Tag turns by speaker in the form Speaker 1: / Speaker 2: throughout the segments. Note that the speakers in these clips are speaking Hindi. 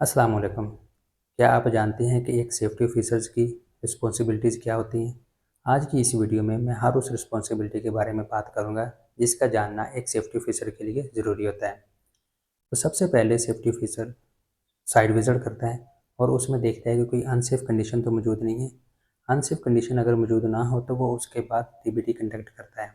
Speaker 1: अस्सलाम वालेकुम। क्या आप जानते हैं कि एक सेफ्टी ऑफिसर्स की रिस्पॉन्सिबिलिटीज़ क्या होती हैं? आज की इस वीडियो में मैं हर उस रिस्पॉन्सिबिलिटी के बारे में बात करूंगा जिसका जानना एक सेफ्टी ऑफिसर के लिए ज़रूरी होता है। तो सबसे पहले सेफ्टी ऑफिसर साइट विजिट करता है और उसमें देखता है कि कोई अनसेफ कंडीशन तो मौजूद नहीं है। अनसेफ कंडीशन अगर मौजूद ना हो तो वो उसके बाद टीबीटी कंडक्ट करता है।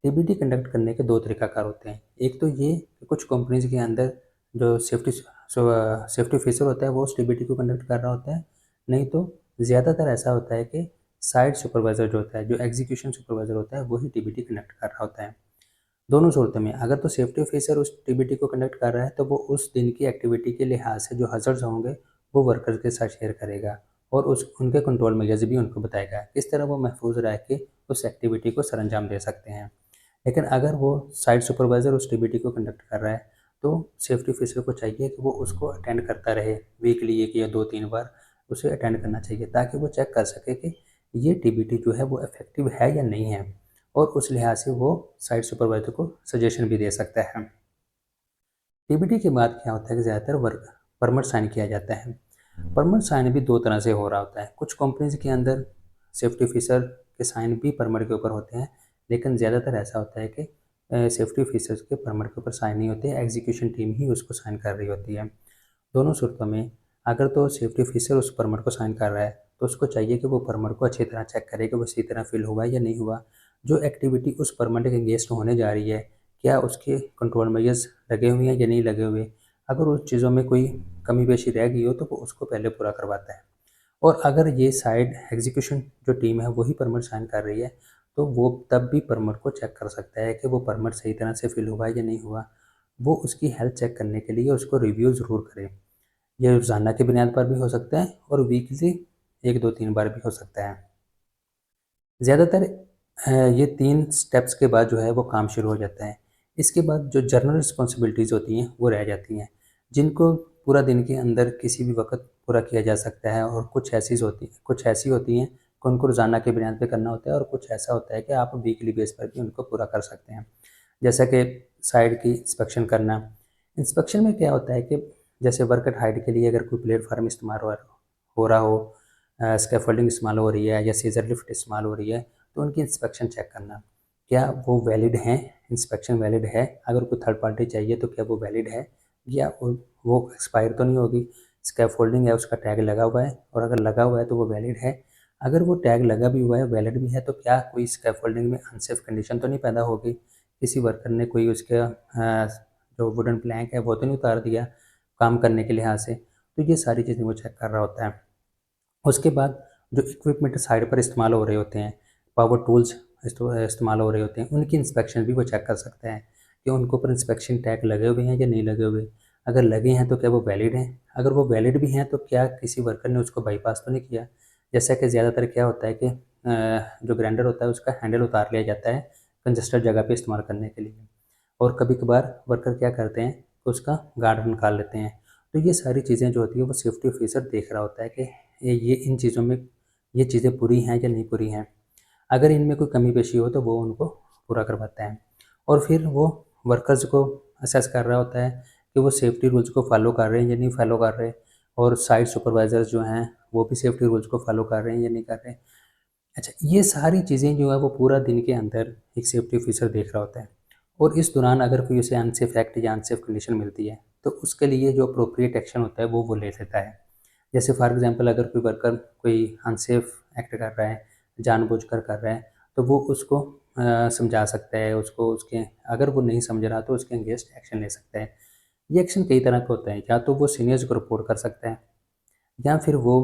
Speaker 1: टीबीटी कंडक्ट करने के दो तरीकाकार होते हैं। एक तो ये कि कुछ कंपनीज के अंदर जो सेफ्टी ऑफिसर होता है वो उस टीबीटी को कंडक्ट कर रहा होता है। नहीं तो ज़्यादातर ऐसा होता है कि साइट सुपरवाइज़र जो होता है, जो एग्जीक्यूशन सुपरवाइज़र होता है, वही टीबीटी कंडक्ट कर रहा होता है। दोनों सूरतों में अगर तो सेफ्टी ऑफिसर उस टीबीटी को कंडक्ट कर रहा है तो वो उस दिन की एक्टिविटी के लिहाज से जो हज़ार्ड्स होंगे वो वर्कर्स के साथ शेयर करेगा और उस उनके कंट्रोल मेजर्स भी उनको बताएगा किस तरह वो महफूज रह के उस एक्टिविटी को सरअंजाम दे सकते हैं। लेकिन अगर वो साइट सुपरवाइज़र उस टीबीटी को कंडक्ट कर रहा है तो सेफ्टी ऑफिसर को चाहिए कि वो उसको अटेंड करता रहे। वीकली 1 या 2-3 बार उसे अटेंड करना चाहिए ताकि वो चेक कर सके कि ये टीबीटी जो है वो इफ़ेक्टिव है या नहीं है और उस लिहाज से वो साइट सुपरवाइज़र को सजेशन भी दे सकता है। टीबीटी के बाद क्या होता है कि ज़्यादातर वर्क परमिट साइन किया जाता है। परमिट साइन भी 2 तरह से हो रहा होता है। कुछ कंपनीज़ के अंदर सेफ्टी ऑफिसर के साइन भी परमिट के ऊपर होते हैं, लेकिन ज़्यादातर ऐसा होता है कि सेफ्टी ऑफिसर्स के परमिट के ऊपर साइन नहीं होते, एग्जीक्यूशन टीम ही उसको साइन कर रही होती है। दोनों सूरतों में अगर तो सेफ्टी ऑफिसर उस परमिट को साइन कर रहा है, तो उसको चाहिए कि वो परमिट को अच्छी तरह चेक करे कि वो सही तरह फिल हुआ है या नहीं हुआ। जो एक्टिविटी उस परमिट के अगेंस्ट होने जा रही है, क्या उसके कंट्रोल मेजर्स लगे हुए हैं या नहीं लगे हुए। अगर उस चीज़ों में कोई कमी पेशी रह गई हो तो वो उसको पहले पूरा करवाता है। और अगर ये साइड एग्जीक्यूशन जो टीम है वही परमिट साइन कर रही है, तो वो तब भी परमिट को चेक कर सकता है कि वो परमिट सही तरह से फिल हुआ है या नहीं हुआ। वो उसकी हेल्थ चेक करने के लिए उसको रिव्यू ज़रूर करे। ये रोज़ाना की बुनियाद पर भी हो सकता है और वीकली 1-2-3 बार भी हो सकता है। ज़्यादातर ये 3 स्टेप्स के बाद जो है वो काम शुरू हो जाता है। इसके बाद जो जर्नल रिस्पॉन्सिबिलिटीज़ होती हैं वो रह जाती हैं, जिनको पूरा दिन के अंदर किसी भी वक़्त पूरा किया जा सकता है और कुछ ऐसी होती हैं कि उनको रोज़ाना की बुनियाद पे करना होता है और कुछ ऐसा होता है कि आप वीकली बेस पर भी उनको पूरा कर सकते हैं। जैसा कि साइट की इंस्पेक्शन करना। इंस्पेक्शन में क्या होता है कि जैसे वर्क एट हाइट के लिए अगर कोई प्लेटफ़ॉर्म इस्तेमाल हो रहा हो, स्कैफोल्डिंग इस्तेमाल हो रही है या सीज़र लिफ्ट इस्तेमाल हो रही है, तो उनकी इंस्पेक्शन चेक करना। क्या वो वैलिड हैं? इंस्पेक्शन वैलिड है? अगर कोई थर्ड पार्टी चाहिए तो क्या वो वैलिड है या वो एक्सपायर तो नहीं होगी? स्कैफोल्डिंग है उसका टैग लगा हुआ है और अगर लगा हुआ है तो वो वैलिड है। अगर वो टैग लगा भी हुआ है, वैलिड भी है, तो क्या कोई स्कैफोल्डिंग में अनसेफ कंडीशन तो नहीं पैदा होगी? किसी वर्कर ने कोई उसका जो वुडन प्लैंक है वो तो नहीं उतार दिया काम करने के लिहाज से? तो ये सारी चीज़ें वो चेक कर रहा होता है। उसके बाद जो इक्विपमेंट साइट पर इस्तेमाल हो रहे होते हैं, पावर टूल्स इस्तेमाल हो रहे होते हैं, उनकी इंस्पेक्शन भी वो चेक कर सकता है कि उनके ऊपर इंस्पेक्शन टैग लगे हुए हैं या नहीं लगे हुए। अगर लगे हैं तो क्या वो वैलिड हैं? अगर वो वैलिड भी हैं तो क्या किसी वर्कर ने उसको बाईपास तो नहीं किया? जैसा कि ज़्यादातर क्या होता है कि जो ग्राइंडर होता है उसका हैंडल उतार लिया जाता है कंजस्टेड जगह पे इस्तेमाल करने के लिए और कभी-कभार वर्कर क्या करते हैं कि उसका गार्ड निकाल लेते हैं। तो ये सारी चीज़ें जो होती हैं वो सेफ्टी ऑफिसर देख रहा होता है कि ये इन चीज़ों में ये चीज़ें पूरी हैं या नहीं पूरी हैं। अगर इनमें कोई कमी पेशी हो तो वो उनको पूरा करवाता है और फिर वो वर्कर्स को असेस कर रहा होता है कि वो सेफ्टी रूल्स को फॉलो कर रहे हैं या नहीं फॉलो कर रहे और साइट सुपरवाइजर्स जो हैं वो भी सेफ्टी रूल्स को फॉलो कर रहे हैं या नहीं कर रहे। अच्छा, ये सारी चीज़ें जो है वो पूरा दिन के अंदर एक सेफ्टी ऑफिसर देख रहा होता है और इस दौरान अगर कोई उसे अनसेफ एक्ट या अनसेफ कंडीशन मिलती है तो उसके लिए जो अप्रोप्रिएट एक्शन होता है वो ले लेता है। जैसे फॉर एग्जांपल अगर कोई वर्कर कोई अनसेफ एक्ट कर रहा है, जानबूझकर कर रहा है, तो वो उसको समझा सकता है, उसको उसके अगर वो नहीं समझ रहा तो उसके अगेंस्ट एक्शन ले सकता है। ये एक्शन कई तरह का होता है, या तो वो सीनियर्स को रिपोर्ट कर सकता है या फिर वो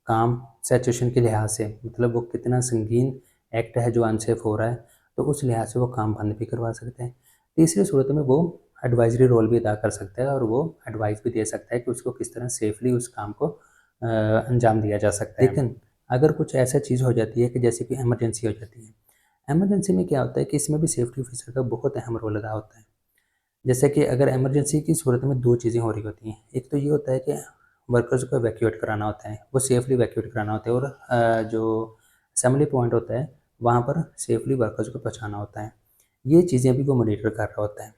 Speaker 1: काम सिचुएशन के लिहाज से मतलब वो कितना संगीन एक्ट है जो अनसेफ हो रहा है, तो उस लिहाज से वो काम बंद भी करवा सकते हैं। तीसरी सूरत में वो एडवाइजरी रोल भी अदा कर सकता है और वो एडवाइस भी दे सकता है कि उसको किस तरह सेफली उस काम को अंजाम दिया जा सकता है। लेकिन अगर कुछ ऐसा चीज़ हो जाती है कि जैसे कि इमरजेंसी हो जाती है, इमरजेंसी में क्या होता है कि इसमें भी सेफ्टी ऑफिसर का बहुत अहम रोल अदा होता है। जैसे कि अगर इमरजेंसी की सूरत में 2 चीज़ें हो रही होती हैं। एक तो ये होता है कि वर्कर्स को इवैक्यूएट कराना होता है, वो सेफ़ली इवैक्यूएट कराना होता है और जो असेंबली पॉइंट होता है, वहाँ पर सेफ़ली वर्कर्स को पहुँचाना होता है। ये चीज़ें भी वो मॉनिटर कर रहा होता है।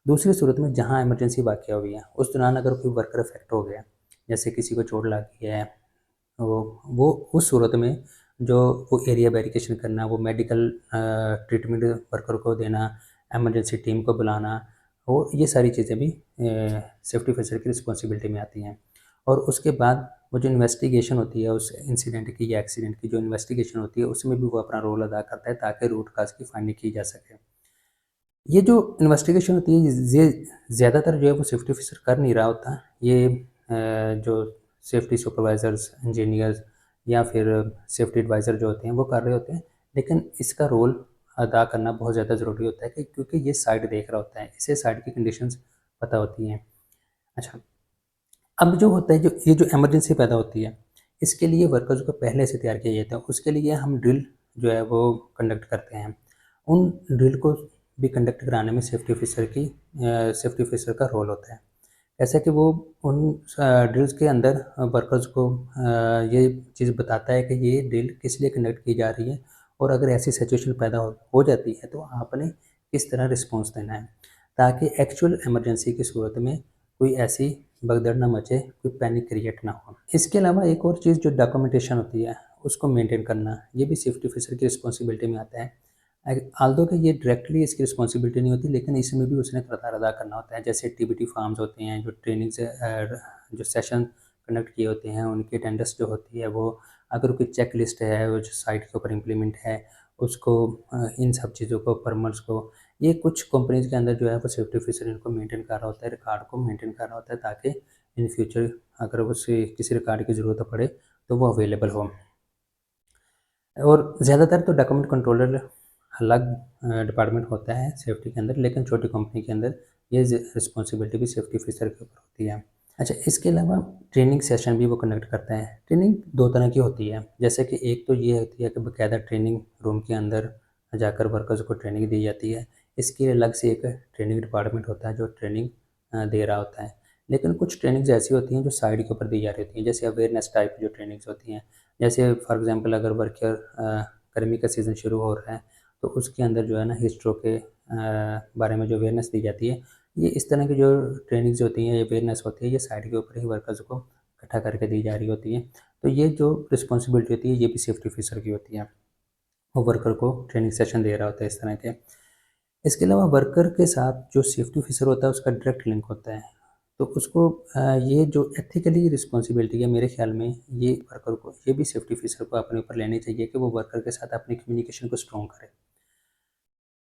Speaker 1: दूसरी सूरत में जहाँ इमरजेंसी वाक़या हुई है, उस दौरान अगर कोई वर्कर अफेक्ट हो गया, जैसे किसी को चोट लगी है, वो उस सूरत में जो वो एरिया वेरिफिकेशन करना, वो मेडिकल ट्रीटमेंट वर्कर को देना, इमरजेंसी टीम को बुलाना, वो ये सारी चीज़ें भी सेफ्टी ऑफिसर की रिस्पॉन्सिबिलिटी में आती हैं। और उसके बाद वो जो इन्वेस्टिगेशन होती है उस इंसिडेंट की या एक्सीडेंट की, जो इन्वेस्टिगेशन होती है उसमें भी वो अपना रोल अदा करता है ताकि रूट काज की फाइंडिंग की जा सके। ये जो इन्वेस्टिगेशन होती है ये ज़्यादातर जो है वो सेफ्टी ऑफिसर कर नहीं रहा होता। ये जो सेफ्टी सुपरवाइज़र्स, इंजीनियर्स या फिर सेफ्टी एडवाइज़र जो होते हैं वो कर रहे होते हैं। लेकिन इसका रोल अदा करना बहुत ज़्यादा ज़रूरी होता है कि क्योंकि ये साइट देख रहा होता है, इसे साइट की कंडीशंस पता होती हैं। अच्छा, अब जो होता है, जो ये जो इमरजेंसी पैदा होती है, इसके लिए वर्कर्स को पहले से तैयार किया जाता है। उसके लिए हम ड्रिल जो है वो कंडक्ट करते हैं। उन ड्रिल को भी कंडक्ट कराने में सेफ्टी ऑफिसर का रोल होता है। ऐसा कि वो उन ड्रिल्स के अंदर वर्कर्स को ये चीज़ बताता है कि ये ड्रिल किस लिए कंडक्ट की जा रही है और अगर ऐसी सिचुएशन पैदा हो जाती है तो आपने किस तरह रिस्पॉन्स देना है, ताकि एक्चुअल इमरजेंसी की सूरत में कोई ऐसी भगदड़ ना मचे, कोई पैनिक क्रिएट ना हो। इसके अलावा एक और चीज़ जो डॉक्यूमेंटेशन होती है, उसको मेंटेन करना, ये भी सेफ्टी ऑफिसर की रिस्पॉन्सिबिलिटी में आता है। ऑल्दो कि ये डायरेक्टली इसकी रिस्पॉन्सिबिलिटी नहीं होती, लेकिन इसमें भी उसने किरदार अदा करना होता है। जैसे टीबीटी फार्म्स होते हैं, जो ट्रेनिंग से जो सेशन कंडक्ट किए होते हैं, उनकी अटेंडेंस जो होती है वो, अगर कोई चेक लिस्ट है वो जो साइट के ऊपर इम्प्लीमेंट है, उसको इन सब चीज़ों को, परमल्स को, ये कुछ कंपनीज़ के अंदर जो है वो सेफ्टी ऑफिसर इनको मेंटेन कर रहा होता है, रिकॉर्ड को मेंटेन कर रहा होता है, ताकि इन फ्यूचर अगर उसे किसी रिकॉर्ड की ज़रूरत पड़े तो वो अवेलेबल हो। और ज़्यादातर तो डॉक्यूमेंट कंट्रोलर अलग डिपार्टमेंट होता है सेफ्टी के अंदर, लेकिन छोटी कंपनी के अंदर ये रिस्पॉन्सिबिलिटी भी सेफ्टी ऑफिसर के ऊपर होती है। अच्छा, इसके अलावा ट्रेनिंग सेशन भी वो कंडक्ट करता है। ट्रेनिंग दो तरह की होती है, जैसे कि एक तो ये होती है कि बाकायदा ट्रेनिंग रूम के अंदर जाकर वर्कर्स को ट्रेनिंग दी जाती है। इसके अलग से एक ट्रेनिंग डिपार्टमेंट होता है जो ट्रेनिंग दे रहा होता है। लेकिन कुछ ट्रेनिंग्स ऐसी होती हैं जो साइड के ऊपर दी जा रही होती हैं, जैसे अवेयरनेस टाइप जो ट्रेनिंग्स होती हैं। जैसे फॉर एग्जांपल अगर गर्मी का सीज़न शुरू हो रहा है तो उसके अंदर जो है ना हिस्ट्रो के बारे में जो अवेयरनेस दी जाती है, ये इस तरह की जो ट्रेनिंग्स होती हैं, ये अवेयरनेस होती है, ये साइड के ऊपर ही वर्कर्स को इकट्ठा करके दी जा रही होती है। तो ये जो रिस्पॉन्सिबिलिटी होती है ये भी सेफ्टी ऑफिसर की होती है। वो वर्कर को ट्रेनिंग सेशन दे रहा होता है इस तरह के। इसके अलावा वर्कर के साथ जो सेफ्टी ऑफिसर होता है उसका डायरेक्ट लिंक होता है। तो उसको ये जो एथिकली रिस्पॉन्सिबिलिटी है, मेरे ख्याल में ये वर्कर को, ये भी सेफ्टी ऑफिसर को अपने ऊपर लेनी चाहिए कि वो वर्कर के साथ अपनी कम्युनिकेशन को स्ट्रॉन्ग करे।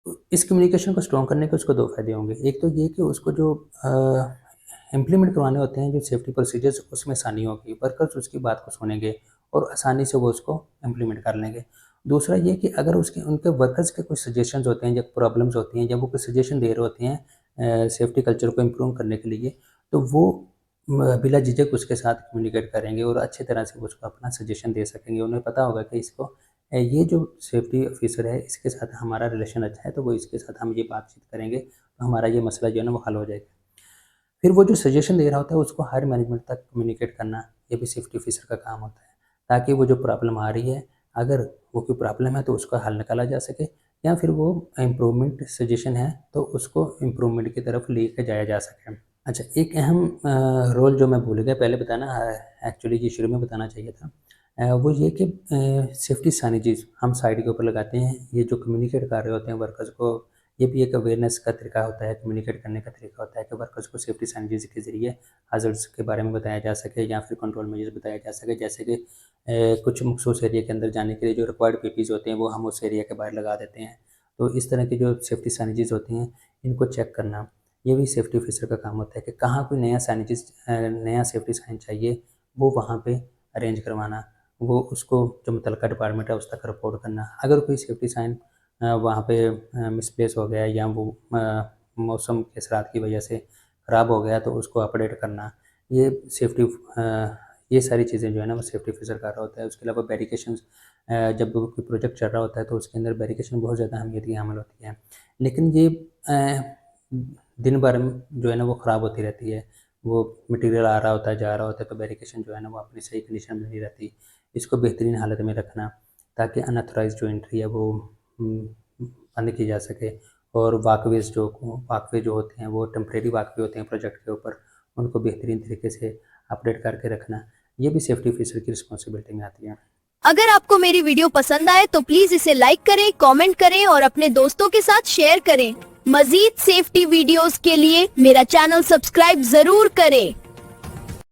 Speaker 1: तो इस कम्युनिकेशन को स्ट्रॉन्ग करने के उसको दो फायदे होंगे। एक तो ये कि उसको जो इम्प्लीमेंट करवाने होते हैं जो सेफ्टी प्रोसीजर्स, उसमें आसानी होगी, वर्कर्स उसकी बात को सुनेंगे और आसानी से वो उसको इम्प्लीमेंट कर लेंगे। दूसरा ये कि अगर उसके उनके वर्कर्स के कुछ सजेशंस होते हैं या प्रॉब्लम्स होती हैं, जब वो कुछ सजेशन दे रहे होते हैं सेफ्टी कल्चर को इम्प्रूव करने के लिए, तो वो बिला झिझक उसके साथ कम्युनिकेट करेंगे और अच्छी तरह से उसको अपना सजेशन दे सकेंगे। उन्हें पता होगा कि इसको ये जो सेफ्टी ऑफिसर है इसके साथ हमारा रिलेशन अच्छा है, तो वो इसके साथ हम ये बातचीत करेंगे तो हमारा ये मसला जो है ना वो हल हो जाएगा। फिर वो जो सजेशन दे रहा होता है उसको हायर मैनेजमेंट तक कम्युनिकेट करना, ये भी सेफ्टी ऑफिसर का काम होता है, ताकि वो जो प्रॉब्लम आ रही है, अगर वो कोई प्रॉब्लम है तो उसका हल निकाला जा सके, या फिर वो इम्प्रूवमेंट सजेशन है तो उसको इम्प्रूवमेंट की तरफ लेके जाया जा सके। अच्छा, एक अहम रोल जो मैं भूल गया पहले बताना, एक्चुअली ये शुरू में बताना चाहिए था। वो ये कि सेफ्टी साइनेजेस हम साइड के ऊपर लगाते हैं। ये जो कम्युनिकेट कर रहे होते हैं वर्कर्स को, ये भी एक अवेयरनेस का तरीका होता है, कम्युनिकेट करने का तरीका होता है कि वर्कर्स को सेफ्टी साइनेजेस के ज़रिए hazards के बारे में बताया जा सके या फिर कंट्रोल मेजर्स बताया जा सके। जैसे कि कुछ मखसूस एरिया के अंदर जाने के लिए जो रिक्वायर्ड पीपीज़ होते हैं वो हम उस एरिया के बाहर लगा देते हैं। तो इस तरह की जो सेफ्टी साइनेजेस होती हैं, इनको चेक करना, ये भी सेफ्टी ऑफिसर का काम होता है कि कहाँ कोई नया सेफ्टी साइन चाहिए, वो वहाँ पे अरेंज करवाना, वो उसको जो मुतल्लिका डिपार्टमेंट है उस तक रिपोर्ट करना। अगर कोई सेफ्टी साइन वहाँ पे मिसप्लेस हो गया या वो मौसम के असरात की वजह से ख़राब हो गया तो उसको अपडेट करना, ये ये सारी चीज़ें जो है ना वो सेफ्टी ऑफिसर कर रहा होता है। उसके अलावा बैरिकेशंस, जब कोई प्रोजेक्ट चल रहा होता है तो उसके अंदर बैरिकेशन बहुत ज़्यादा अहमियत की हामिल होती है। लेकिन ये दिन भर में जो है ना वो ख़राब होती रहती है। वो मटीरियल आ रहा होता है, जा रहा होता है, तो बैरिकेशन जो है ना वो अपनी सही कंडीशन में नहीं रहती। इसको बेहतरीन हालत में रखना, ताकि अनऑथराइज़्ड जो एंट्री है वो बंद की जा सके। और वॉकवे जो होते हैं वो टेम्परेरी वॉकवे होते हैं प्रोजेक्ट के ऊपर, उनको बेहतरीन तरीके से अपडेट करके रखना, ये भी सेफ्टी ऑफिसर की रिस्पॉन्सिबिलिटी में आती है।
Speaker 2: अगर आपको मेरी वीडियो पसंद आए तो प्लीज इसे लाइक करें, कमेंट करें और अपने दोस्तों के साथ शेयर करें। मजीद सेफ्टी वीडियोस के लिए मेरा चैनल सब्सक्राइब जरूर करें।